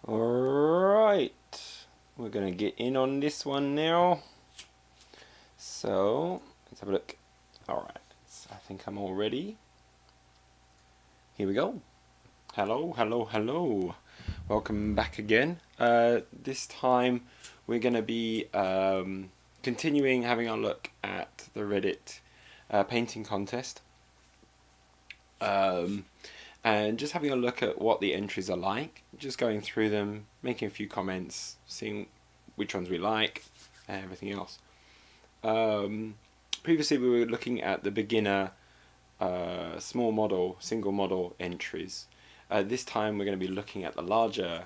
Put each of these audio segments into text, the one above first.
Alright, we're going to get in on this one now. So, let's have a look. Alright, I think I'm all ready. Here we go. Hello, hello, hello. Welcome back again. This time we're going to be continuing having a look at the Reddit painting contest. And just having a look at what the entries are like, just going through them, making a few comments, seeing which ones we like, and everything else. Previously we were looking at the beginner small model, single model entries. This time we're going to be looking at the larger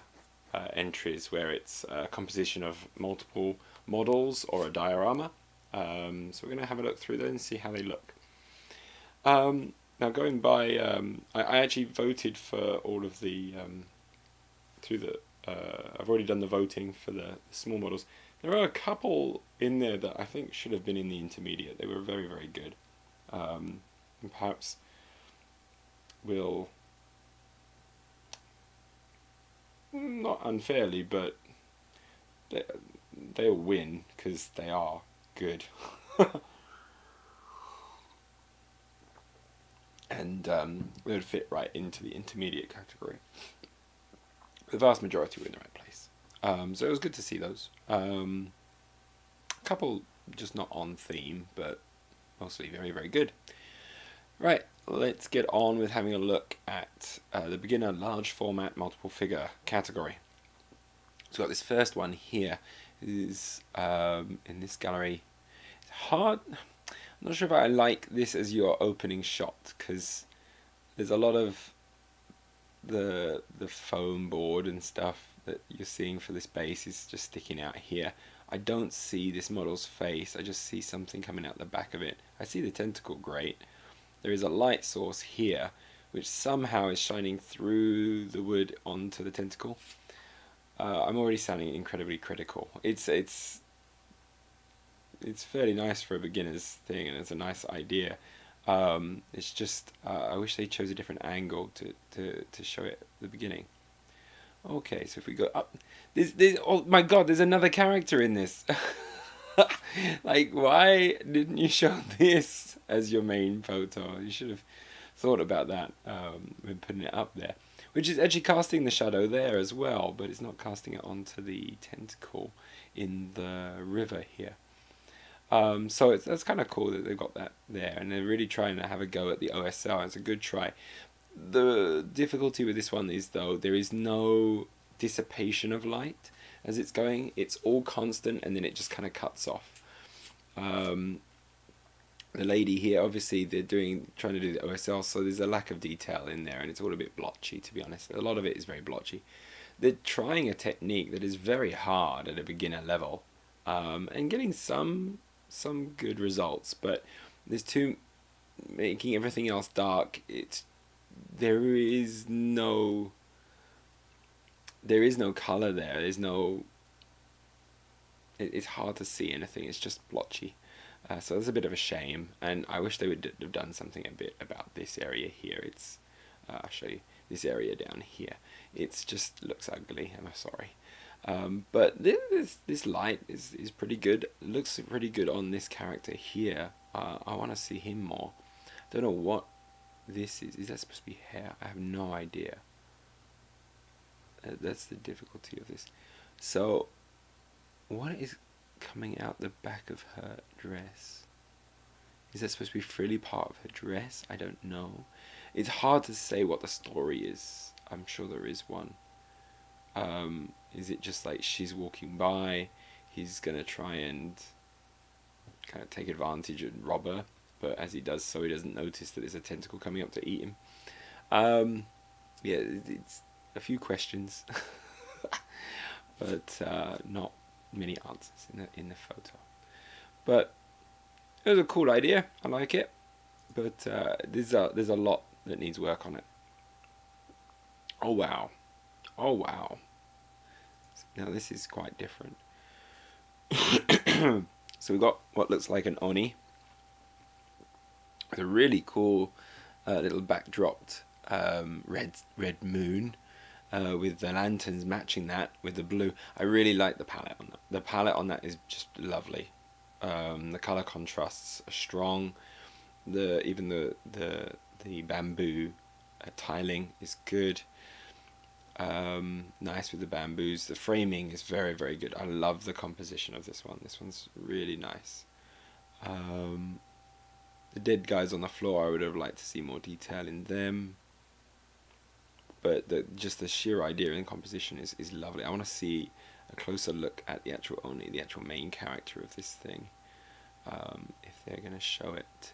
entries where it's a composition of multiple models or a diorama. So we're going to have a look through them and see how they look. Now going by, I actually voted for all of the, I've already done the voting for the small models. There are a couple in there that I think should have been in the intermediate. They were very, very good. And perhaps we'll, not unfairly, but they'll win because they are good. And they would fit right into the intermediate category. The vast majority were in the right place. So it was good to see those. A couple just not on theme, but mostly very, very good. Right, let's get on with having a look at the beginner large format multiple figure category. So we've got this first one here. It is in this gallery. It's hard. I'm not sure if I like this as your opening shot because there's a lot of the foam board and stuff that you're seeing for this base is just sticking out here. I don't see this model's face. I just see something coming out the back of it. I see the tentacle great. There is a light source here which somehow is shining through the wood onto the tentacle. I'm already sounding incredibly critical. It's fairly nice for a beginner's thing, and it's a nice idea. It's just I wish they chose a different angle to show it at the beginning. Okay, so if we go up, oh my god, there's another character in this. Like, why didn't you show this as your main photo? You should have thought about that when putting it up there. Which is actually casting the shadow there as well, but it's not casting it onto the tentacle in the river here. So that's kind of cool that they've got that there, and they're really trying to have a go at the OSL. It's a good try. The difficulty with this one is, though, there is no dissipation of light as it's going. It's all constant, and then it just kind of cuts off. The lady here, obviously, they're trying to do the OSL, so there's a lack of detail in there, and it's all a bit blotchy, to be honest. A lot of it is very blotchy. They're trying a technique that is very hard at a beginner level, and getting some good results, but there's making everything else dark. There is no color there. It's hard to see anything. It's just blotchy. So that's a bit of a shame, and I wish they would have done something a bit about this area here. I'll show you this area down here. It just looks ugly. I'm sorry. But this light is pretty good. It looks pretty good on this character here. I want to see him more. Don't know what this is. Is that supposed to be hair? I have no idea. That's the difficulty of this. So, what is coming out the back of her dress? Is that supposed to be frilly part of her dress? I don't know. It's hard to say what the story is. I'm sure there is one. Is it just like she's walking by, he's gonna try and kind of take advantage and rob her, but as he does so, he doesn't notice that there's a tentacle coming up to eat him. Yeah, it's a few questions, but not many answers in the photo. But it was a cool idea. I like it, but there's a lot that needs work on it. Oh wow. Oh wow. Now this is quite different. So we've got what looks like an Oni with a really cool little backdropped red moon with the lanterns matching that with the blue. I really like the palette on that. The palette on that is just lovely. The color contrasts are strong. Even the bamboo tiling is good. Nice with the bamboos. The framing is very, very good. I love the composition of this one. This one's really nice. The dead guys on the floor, I would have liked to see more detail in them. But just the sheer idea and composition is lovely. I want to see a closer look at the actual main character of this thing, if they're going to show it.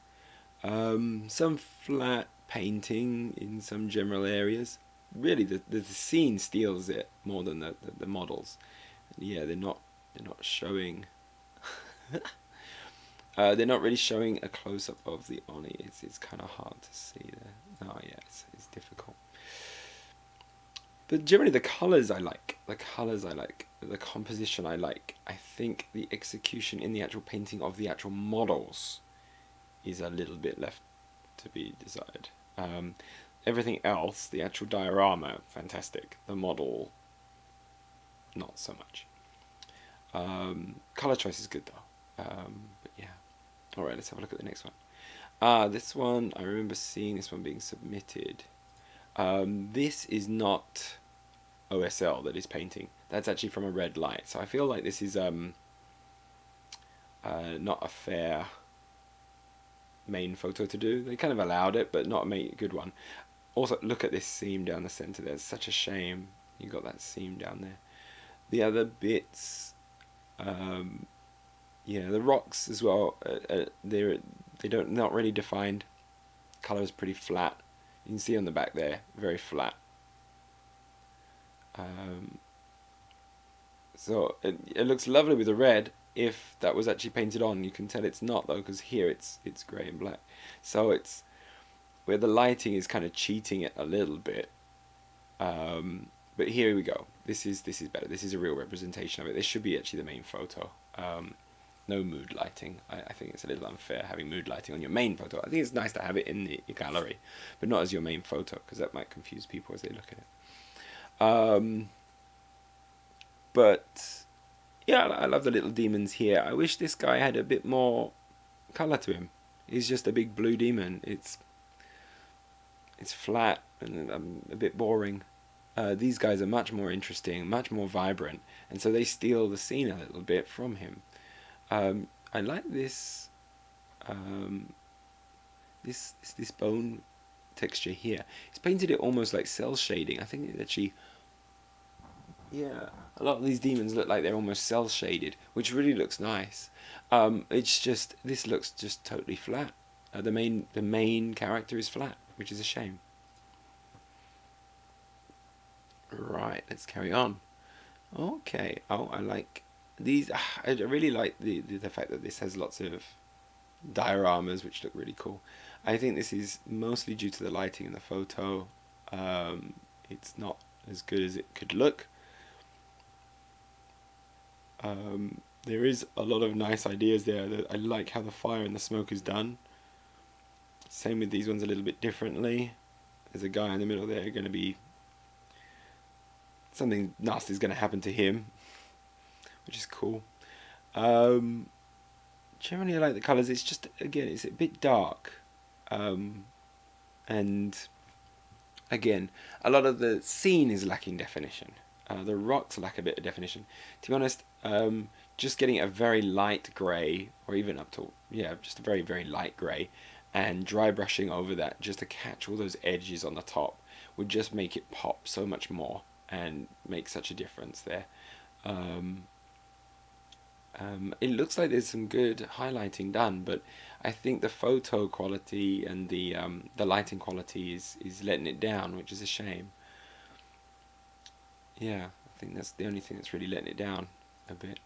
Some flat painting in some general areas. Really, the scene steals it more than the models. Yeah, they're not showing. They're not really showing a close up of the Oni. It's kind of hard to see there. Oh yeah, it's difficult. But generally, the colors I like. The composition I like. I think the execution in the actual painting of the actual models is a little bit left to be desired. Everything else, the actual diorama, fantastic. The model, not so much. Color choice is good though. But yeah. Alright, let's have a look at the next one. This one, I remember seeing this one being submitted. This is not OSL that is painting. That's actually from a red light. So I feel like this is not a fair main photo to do. They kind of allowed it, but not a good one. Also, look at this seam down the center there. It's such a shame you got that seam down there. The other bits, yeah, the rocks as well. Not really defined. Color is pretty flat. You can see on the back there, very flat. So it looks lovely with the red. If that was actually painted on, you can tell it's not though, because here it's grey and black. So it's where the lighting is kind of cheating it a little bit. But here we go. This is better. This is a real representation of it. This should be actually the main photo. No mood lighting. I think it's a little unfair having mood lighting on your main photo. I think it's nice to have it in the gallery, but not as your main photo, because that might confuse people as they look at it. But yeah, I love the little demons here. I wish this guy had a bit more color to him. He's just a big blue demon. It's flat and a bit boring. These guys are much more interesting, much more vibrant, and so they steal the scene a little bit from him. I like this this bone texture here. He's painted it almost like cell shading. I think it's actually, yeah, a lot of these demons look like they're almost cell shaded, which really looks nice. It's just, this looks just totally flat. The main character is flat, which is a shame. Right, let's carry on. Okay. Oh, I like these. I really like the fact that this has lots of dioramas, which look really cool. I think this is mostly due to the lighting in the photo. It's not as good as it could look. There is a lot of nice ideas there. I like how the fire and the smoke is done. Same with these ones, a little bit differently. There's a guy in the middle there, going to be something nasty is going to happen to him, which is cool. Generally I like the colours. It's just, again, it's a bit dark, and again, a lot of the scene is lacking definition. The rocks lack a bit of definition. To be honest, just getting a very light grey, or even up to, yeah, just a very, very light grey, and dry brushing over that just to catch all those edges on the top would just make it pop so much more and make such a difference there. It looks like there's some good highlighting done, but I think the photo quality and the lighting quality is letting it down, which is a shame. Yeah, I think that's the only thing that's really letting it down a bit,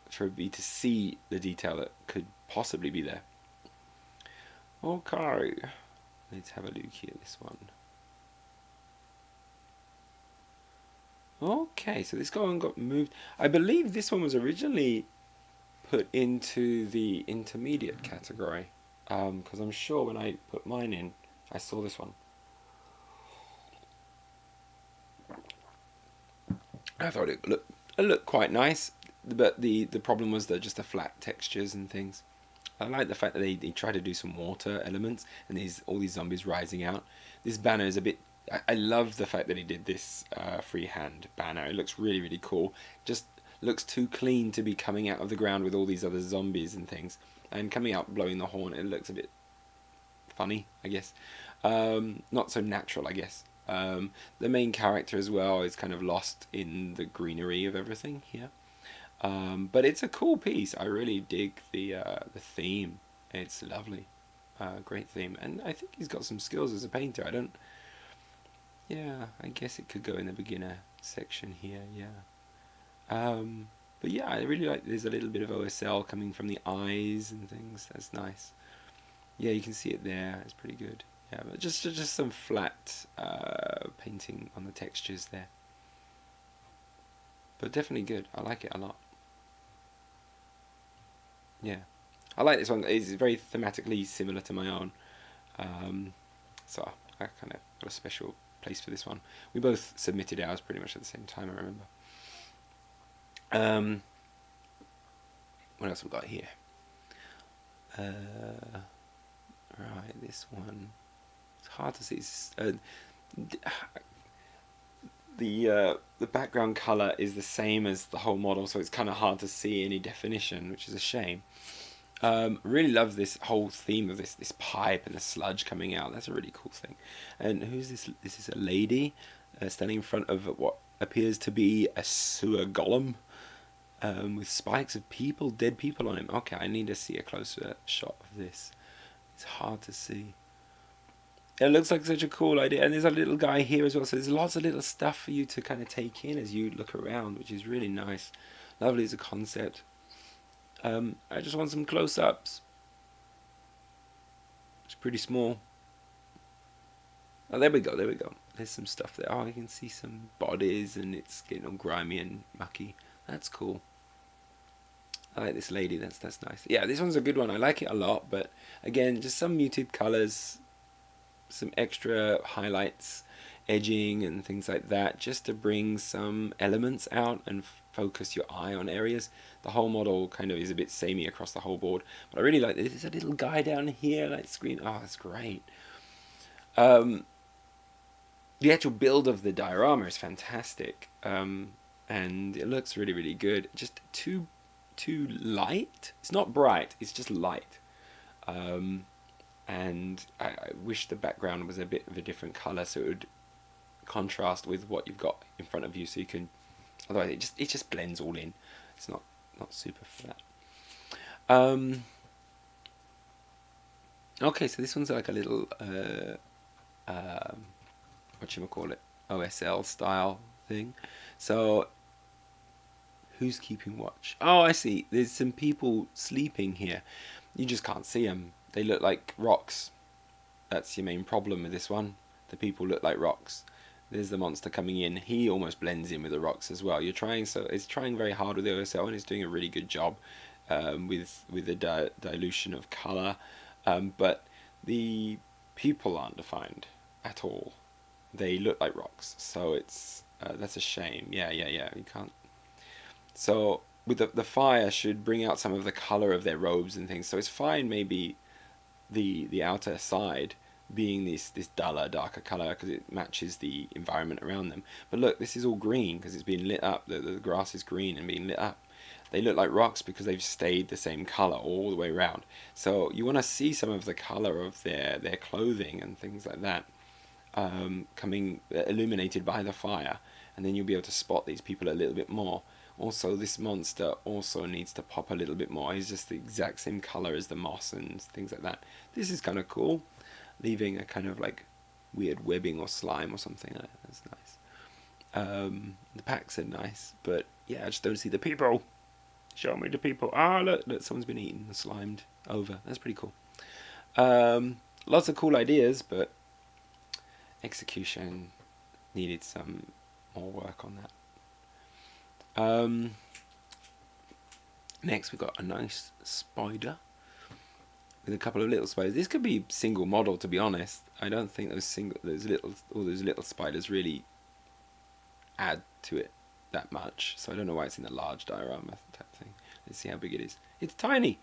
for me to see the detail that could possibly be there. Okay, let's have a look here at this one. Okay, so this one got moved. I believe this one was originally put into the intermediate category, because I'm sure when I put mine in, I saw this one. I thought it looked quite nice, but the problem was that just the flat textures and things. I like the fact that they try to do some water elements and all these zombies rising out. This banner is a bit. I love the fact that he did this freehand banner. It looks really, really cool. Just looks too clean to be coming out of the ground with all these other zombies and things. And coming out blowing the horn, it looks a bit funny, I guess. Not so natural, I guess. The main character as well is kind of lost in the greenery of everything here. But it's a cool piece. I really dig the theme. It's lovely, great theme, and I think he's got some skills as a painter. I don't. Yeah, I guess it could go in the beginner section here. Yeah. But yeah, I really like. There's a little bit of OSL coming from the eyes and things. That's nice. Yeah, you can see it there. It's pretty good. Yeah, but just some flat painting on the textures there. But definitely good. I like it a lot. Yeah, I like this one. It's very thematically similar to my own, so I kind of got a special place for this one. We both submitted ours pretty much at the same time, I remember. What else we got here? Right, this one. It's hard to see. It's, the background color is the same as the whole model, so it's kind of hard to see any definition, which is a shame. Really love this whole theme of this pipe and the sludge coming out. That's a really cool thing. And who's this? This is a lady standing in front of what appears to be a sewer golem with spikes of people, dead people on him. Okay, I need to see a closer shot of this. It's hard to see. It looks like such a cool idea, and there's a little guy here as well, so there's lots of little stuff for you to kind of take in as you look around, which is really nice. Lovely as a concept. I just want some close-ups. It's pretty small. Oh, there we go, there we go. There's some stuff there. Oh, you can see some bodies, and it's getting all grimy and mucky. That's cool. I like this lady, that's nice. Yeah, this one's a good one. I like it a lot, but again, just some muted colours, some extra highlights, edging and things like that, just to bring some elements out and focus your eye on areas. The whole model kind of is a bit samey across the whole board, but I really like this. There's a little guy down here, like screen. Oh, that's great. The actual build of the diorama is fantastic, and it looks really, really good. Just too light. It's not bright. It's just light. And I wish the background was a bit of a different color so it would contrast with what you've got in front of you, so you can. Otherwise, it just blends all in. It's not super flat. Okay, so this one's like a little whatchamacallit, OSL style thing. So who's keeping watch? Oh, I see. There's some people sleeping here. You just can't see them. They look like rocks. That's your main problem with this one. The people look like rocks. There's the monster coming in. He almost blends in with the rocks as well. It's trying very hard with the OSL, and it's doing a really good job with the dilution of color. But the people aren't defined at all. They look like rocks. So it's that's a shame. Yeah. You can't. So with the fire should bring out some of the color of their robes and things. So it's fine maybe the outer side being this duller, darker color because it matches the environment around them. But look, this is all green because it's being lit up. The grass is green and being lit up. They look like rocks because they've stayed the same color all the way around. So you want to see some of the color of their clothing and things like that coming illuminated by the fire, and then you'll be able to spot these people a little bit more. Also, this monster also needs to pop a little bit more. He's just the exact same color as the moss and things like that. This is kind of cool, leaving a kind of like weird webbing or slime or something. That's nice. The packs are nice, but yeah, I just don't see the people. Show me the people. Ah, look, someone's been eaten and slimed over. That's pretty cool. Lots of cool ideas, but execution needed some more work on that. Next we've got a nice spider with a couple of little spiders. This could be single model, to be honest. I don't think all those little spiders really add to it that much, so I don't know why it's in the large diorama type thing. Let's see how big it is. It's tiny.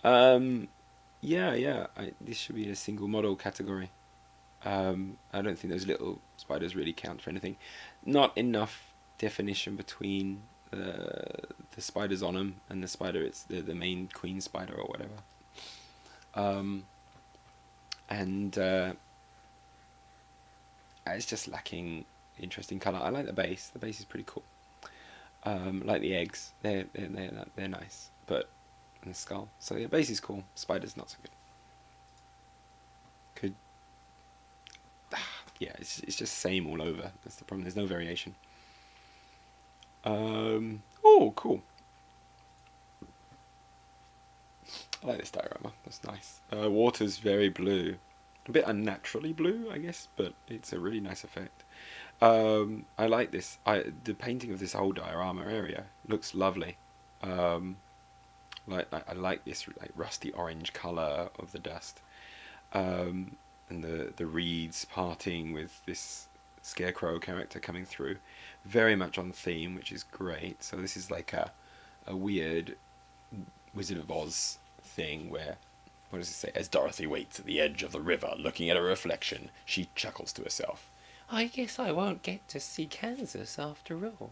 Yeah. This should be a single model category. I don't think those little spiders really count for anything. Not enough definition between the spiders on them and the spider. It's the main queen spider or whatever. And it's just lacking interesting color. I like the base. The base is pretty cool. Like the eggs, they're nice, but and the skull. So the base is cool. Spider's not so good. Yeah, it's just same all over. That's the problem. There's no variation. Oh, cool. I like this diorama. That's nice. Water's very blue, a bit unnaturally blue, I guess, but it's a really nice effect. I like this. The painting of this whole diorama area looks lovely. I like this like rusty orange color of the dust. And the reeds parting with this Scarecrow character coming through, very much on theme, which is great. So this is like a weird Wizard of Oz thing where, what does it say? As Dorothy waits at the edge of the river, looking at her reflection, she chuckles to herself. I guess I won't get to see Kansas after all.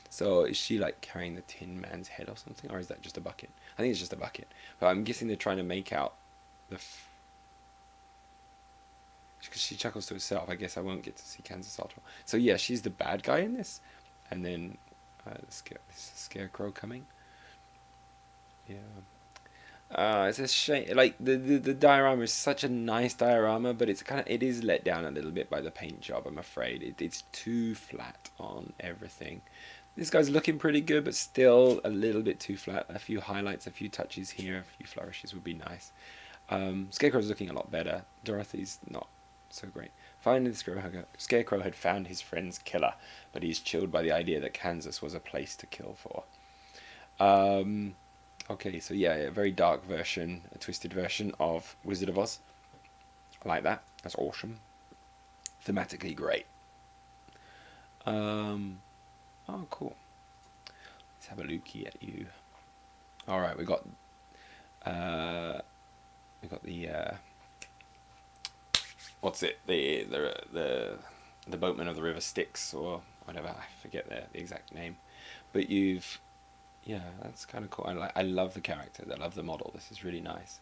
So is she like carrying the Tin Man's head or something, or is that just a bucket? I think it's just a bucket. But I'm guessing they're trying to make out the. Because she chuckles to herself, I guess I won't get to see Kansas after all. So yeah, she's the bad guy in this, and then this Scarecrow coming. Yeah, it's a shame. Like the diorama is such a nice diorama, but it is let down a little bit by the paint job. I'm afraid it's too flat on everything. This guy's looking pretty good, but still a little bit too flat. A few highlights, a few touches here, a few flourishes would be nice. Scarecrow's looking a lot better. Dorothy's not so great. Finally, the Scarecrow had found his friend's killer, but he's chilled by the idea that Kansas was a place to kill for. Okay, so yeah, a very dark version, a twisted version of Wizard of Oz. I like that. That's awesome. Thematically great. Oh, cool. Let's have a looky at you. All right, we got the what's it? The boatman of the river Styx or whatever. I forget the exact name, but yeah, that's kind of cool. I love the characters. I love the model. This is really nice.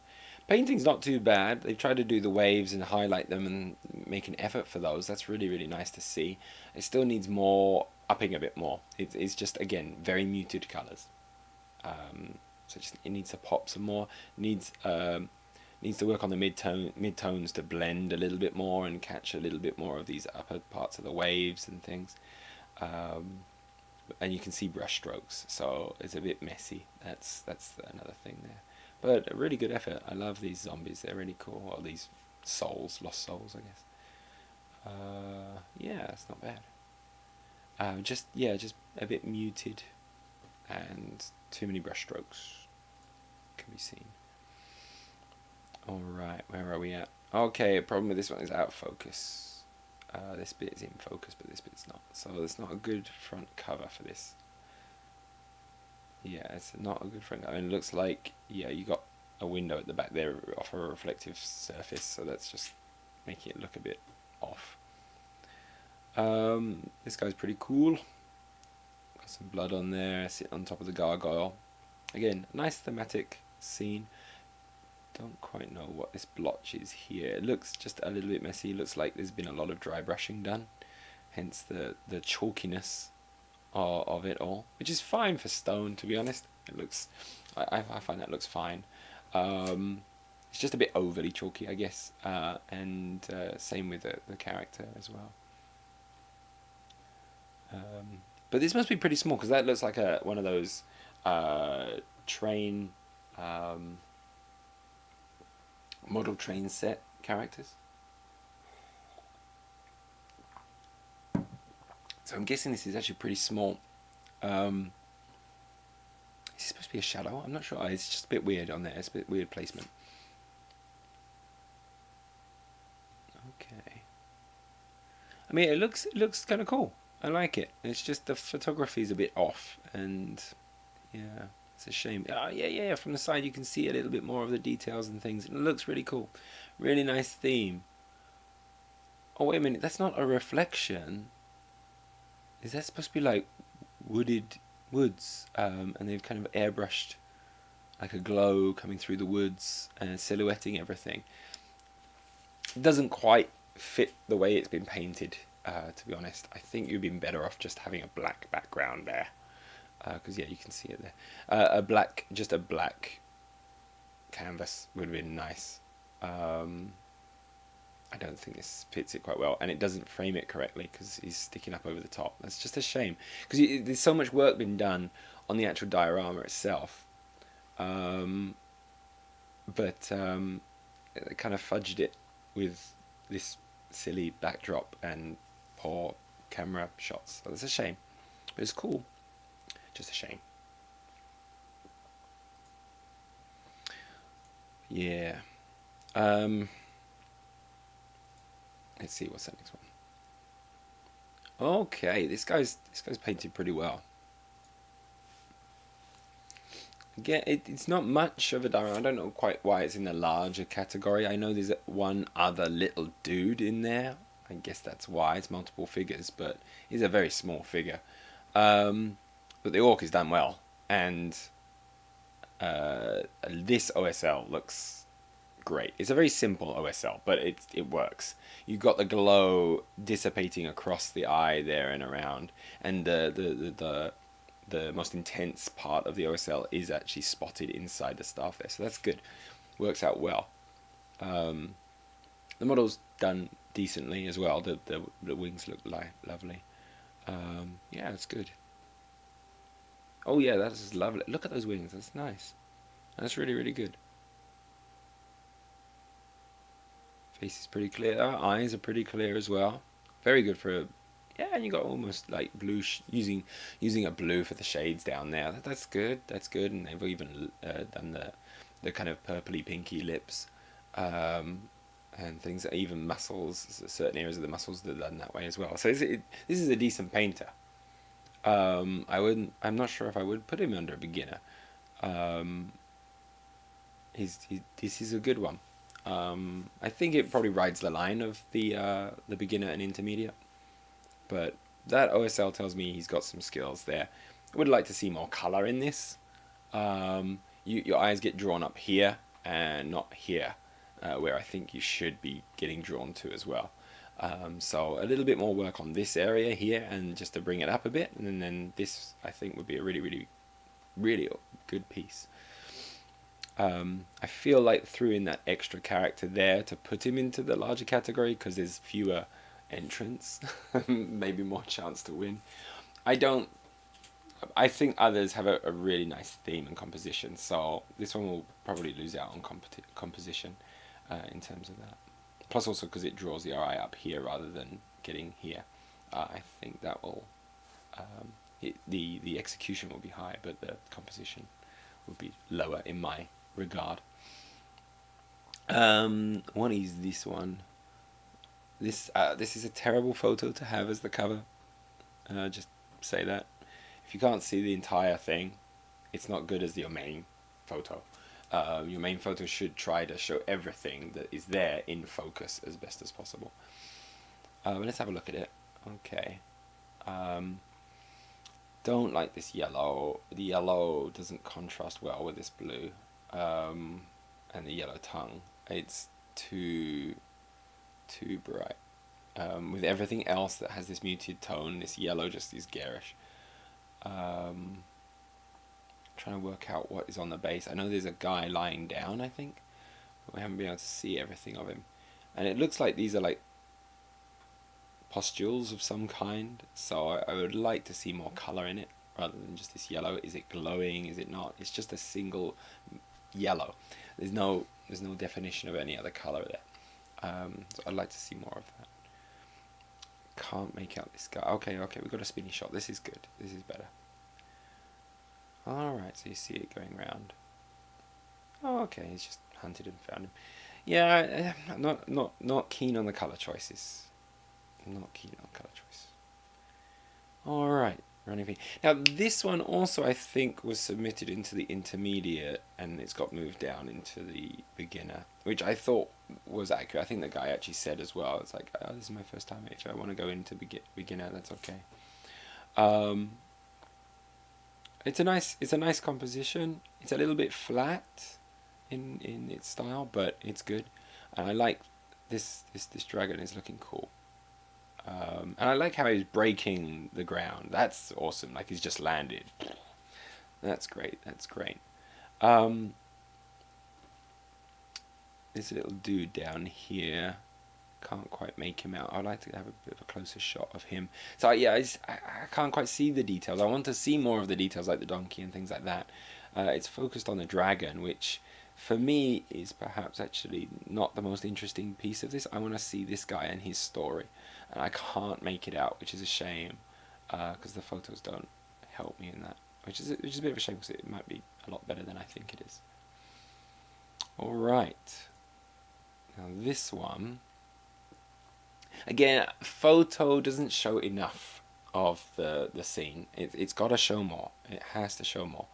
Painting's not too bad. They've tried to do the waves and highlight them and make an effort for those. That's really, really nice to see. It still needs more upping a bit more. It's just, again, very muted colours. So it needs to pop some more. Needs to work on the midtones to blend a little bit more and catch a little bit more of these upper parts of the waves and things. And you can see brush strokes, so it's a bit messy. That's another thing there. But a really good effort. I love these zombies. They're really cool. Or these souls, lost souls, I guess. Yeah, it's not bad. Just a bit muted, and too many brush strokes can be seen. All right, where are we at? Okay, problem with this one is out of focus. This bit is in focus, but this bit's not. So it's not a good front cover for this. Yeah, it's not a good front cover. And it looks like, yeah, you got a window at the back there off a reflective surface, so that's just making it look a bit off. This guy's pretty cool. Got some blood on there, sitting on top of the gargoyle. Again, nice thematic scene. Don't quite know what this blotch is here. It looks just a little bit messy. It looks like there's been a lot of dry brushing done, hence the chalkiness of it all, which is fine for stone, to be honest. It looks, I find that looks fine. It's just a bit overly chalky, I guess, and same with the character as well. But this must be pretty small, because that looks like one of those train. Model train set characters. So I'm guessing this is actually pretty small. Is this supposed to be a shadow? I'm not sure. It's just a bit weird on there. It's a bit weird placement. Okay. I mean, it looks kind of cool. I like it. It's just the photography is a bit off, and yeah, it's a shame. Oh, yeah. From the side, you can see a little bit more of the details and things. It looks really cool. Really nice theme. Oh, wait a minute. That's not a reflection. Is that supposed to be like wooded woods? And they've kind of airbrushed like a glow coming through the woods and silhouetting everything. It doesn't quite fit the way it's been painted, to be honest. I think you'd been better off just having a black background there. Because yeah, you can see it there. Just a black canvas would have been nice. I don't think this fits it quite well, and it doesn't frame it correctly because he's sticking up over the top. That's just a shame because there's so much work been done on the actual diorama itself, but it kind of fudged it with this silly backdrop and poor camera shots. So it's a shame, but it's cool. Just a shame. Yeah. Let's see what's the next one. Okay, this guy's painted pretty well. Again, it's not much of a diorama. I don't know quite why it's in the larger category. I know there's one other little dude in there. I guess that's why it's multiple figures, but he's a very small figure. But the orc is done well, and this OSL looks great. It's a very simple OSL, but it works. You've got the glow dissipating across the eye there and around, and the most intense part of the OSL is actually spotted inside the staff there, so that's good. Works out well. The model's done decently as well. The wings look lovely. Yeah, it's good. Oh yeah, that is lovely. Look at those wings. That's nice. That's really, really good. Face is pretty clear. Eyes are pretty clear as well. Very good for a... Yeah, and you got almost like blue, using a blue for the shades down there. That's good. That's good. And they've even done the kind of purpley pinky lips, and things. Even muscles, certain areas of the muscles that are done that way as well. So this is a decent painter. I'm not sure if I would put him under a beginner. This is a good one. I think it probably rides the line of the beginner and intermediate, but that OSL tells me he's got some skills there. I would like to see more color in this. Your eyes get drawn up here and not here, where I think you should be getting drawn to as well. So a little bit more work on this area here, and just to bring it up a bit, and then this I think would be a really, really, really good piece. I feel like threw in that extra character there to put him into the larger category because there's fewer entrants, maybe more chance to win. I think others have a really nice theme and composition, so this one will probably lose out on composition in terms of that. Plus also because it draws your eye up here rather than getting here. I think that will... the execution will be high, but the composition will be lower in my regard. What is this one? This is a terrible photo to have as the cover. Just say that. If you can't see the entire thing, it's not good as your main photo. Your main photo should try to show everything that is there in focus as best as possible. Let's have a look at it. Okay. Don't like this yellow. The yellow doesn't contrast well with this blue, and the yellow tongue. It's too bright. With everything else that has this muted tone, this yellow just is garish. Trying to work out what is on the base. I know there's a guy lying down, I think, but we haven't been able to see everything of him. And it looks like these are like pustules of some kind, so I would like to see more colour in it rather than just this yellow. Is it glowing? Is it not? It's just a single yellow. There's no definition of any other colour there. So I'd like to see more of that. Can't make out this guy. Okay, we've got a spinny shot. This is good. This is better. Alright, so you see it going round. Oh, okay, he's just hunted and found him. Yeah, not keen on the colour choices. Not keen on colour choice. Alright, running feet. Now this one also I think was submitted into the intermediate and it's got moved down into the beginner, which I thought was accurate. I think the guy actually said as well, it's like, oh, this is my first time, if I want to go into beginner, that's okay. It's a nice composition. It's a little bit flat in its style, but it's good. And I like this dragon is looking cool. And I like how he's breaking the ground. That's awesome. Like he's just landed. That's great. That's great. This little dude down here, can't quite make him out. I'd like to have a bit of a closer shot of him. So yeah, I can't quite see the details. I want to see more of the details, like the donkey and things like that. It's focused on the dragon, which for me is perhaps actually not the most interesting piece of this. I want to see this guy and his story, and I can't make it out, which is a shame, because the photos don't help me in that, which is a bit of a shame because it might be a lot better than I think it is. All right, now this one. Again, photo doesn't show enough of the scene. It's got to show more. It has to show more.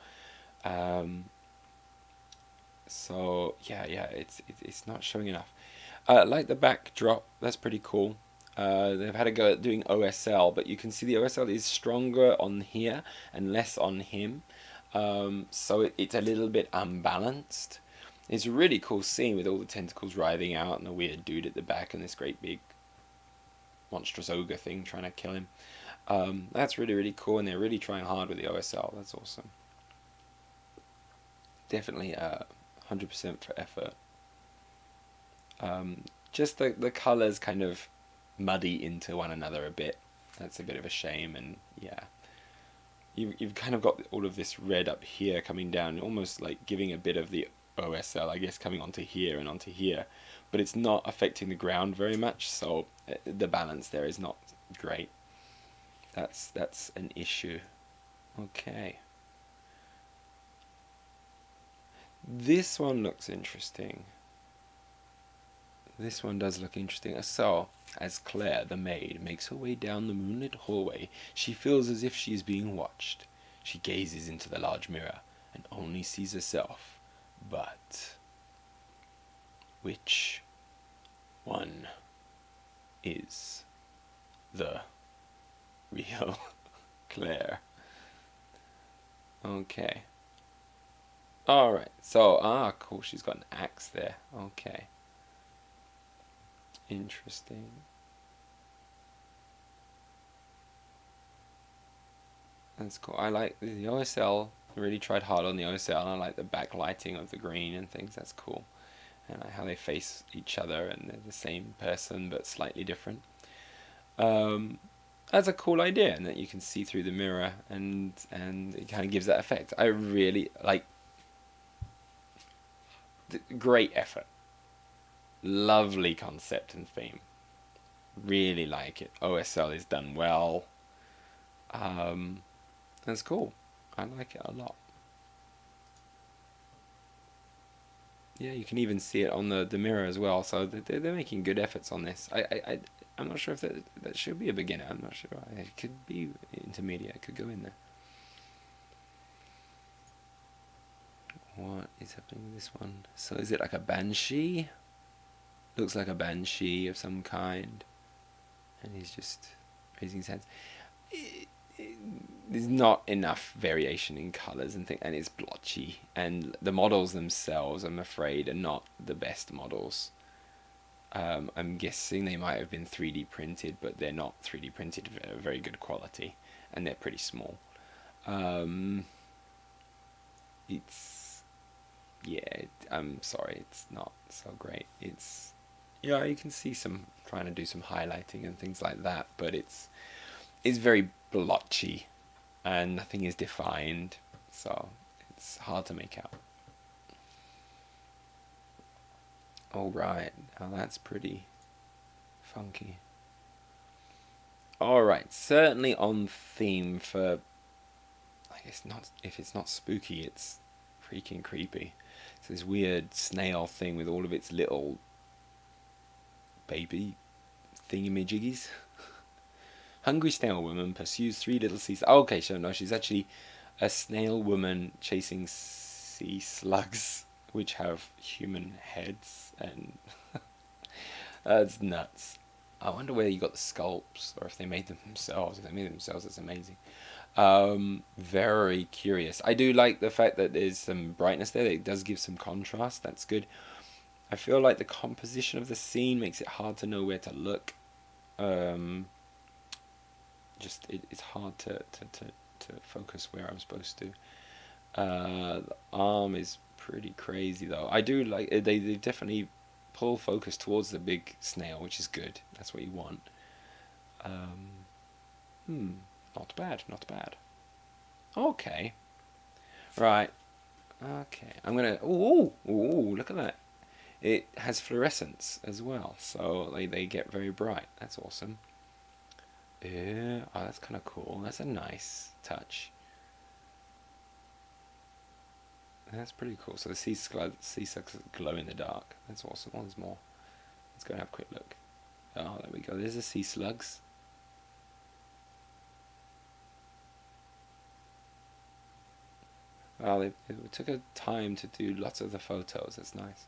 So yeah, it's not showing enough. Like the backdrop, that's pretty cool. They've had a go at doing OSL, but you can see the OSL is stronger on here and less on him. So it's a little bit unbalanced. It's a really cool scene with all the tentacles writhing out and a weird dude at the back and this great big monstrous ogre thing trying to kill him. That's really, really cool, and they're really trying hard with the OSL. That's awesome. Definitely 100% for effort. Just the colours kind of muddy into one another a bit. That's a bit of a shame, and yeah. You've kind of got all of this red up here coming down, almost like giving a bit of the OSL, I guess, coming onto here and onto here. But it's not affecting the ground very much, so the balance there is not great. That's an issue. Okay. This one looks interesting. This one does look interesting. So, as Claire, the maid, makes her way down the moonlit hallway, she feels as if she is being watched. She gazes into the large mirror and only sees herself. But which one is the real Claire? Okay. Alright, so, cool, she's got an axe there. Okay. Interesting. That's cool. I like the OSL. I really tried hard on the OSL, and I like the backlighting of the green and things. That's cool. And I like how they face each other and they're the same person but slightly different. That's a cool idea, and that you can see through the mirror, and it kind of gives that effect. I really like. Great effort. Lovely concept and theme. Really like it. OSL is done well. That's cool. I like it a lot. Yeah, you can even see it on the mirror as well. So they're making good efforts on this. I'm not sure if that should be a beginner. I'm not sure. It could be intermediate. It could go in there. What is happening with this one? So is it like a banshee? Looks like a banshee of some kind. And he's just raising his hands. There's not enough variation in colours and things, and it's blotchy. And the models themselves, I'm afraid, are not the best models. I'm guessing they might have been 3D printed, but they're not 3D printed very good quality, and they're pretty small. I'm sorry, it's not so great. Yeah, you can see some trying to do some highlighting and things like that, but it's very blotchy and nothing is defined, so it's hard to make out. Alright, now that's pretty funky. Alright, certainly on theme for, I guess not, if it's not spooky, it's freaking creepy. It's this weird snail thing with all of its little baby thingamajiggies. Hungry snail woman pursues three little sea. Okay, so no, she's actually a snail woman chasing sea slugs, which have human heads, and that's nuts. I wonder where you got the sculpts, or if they made them themselves. If they made them themselves, that's amazing. Very curious. I do like the fact that there's some brightness there. It does give some contrast. That's good. I feel like the composition of the scene makes it hard to know where to look. It's hard to focus where I'm supposed to. The arm is pretty crazy though. I do like they definitely pull focus towards the big snail, which is good. That's what you want. Not bad, not bad. Okay, right. Okay, I'm gonna. Ooh, look at that. It has fluorescence as well, so they get very bright. That's awesome. Yeah, oh, that's kind of cool. That's a nice touch. That's pretty cool. So the sea slugs glow in the dark. That's awesome. Oh, there's more. Let's go and have a quick look. Oh, there we go. There's the sea slugs. Oh, they took a time to do lots of the photos. That's nice.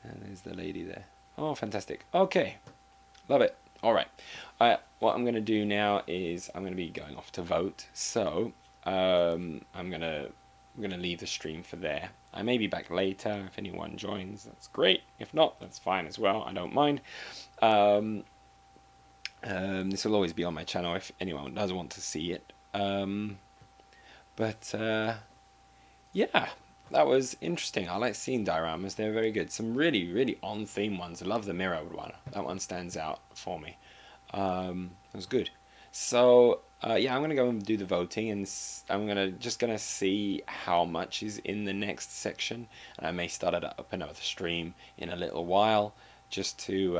And there's the lady there. Oh, fantastic. Okay. Love it. All right. What I'm going to do now is I'm going to be going off to vote. So I'm going to leave the stream for there. I may be back later. If anyone joins, that's great. If not, that's fine as well. I don't mind. This will always be on my channel if anyone does want to see it. Yeah, that was interesting. I like seeing dioramas. They're very good. Some really, really on-theme ones. I love the mirrored one. That one stands out for me. It was good. So, yeah, I'm going to go and do the voting, and I'm just going to see how much is in the next section. And I may start it up another stream in a little while just to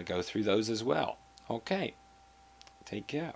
go through those as well. Okay, take care.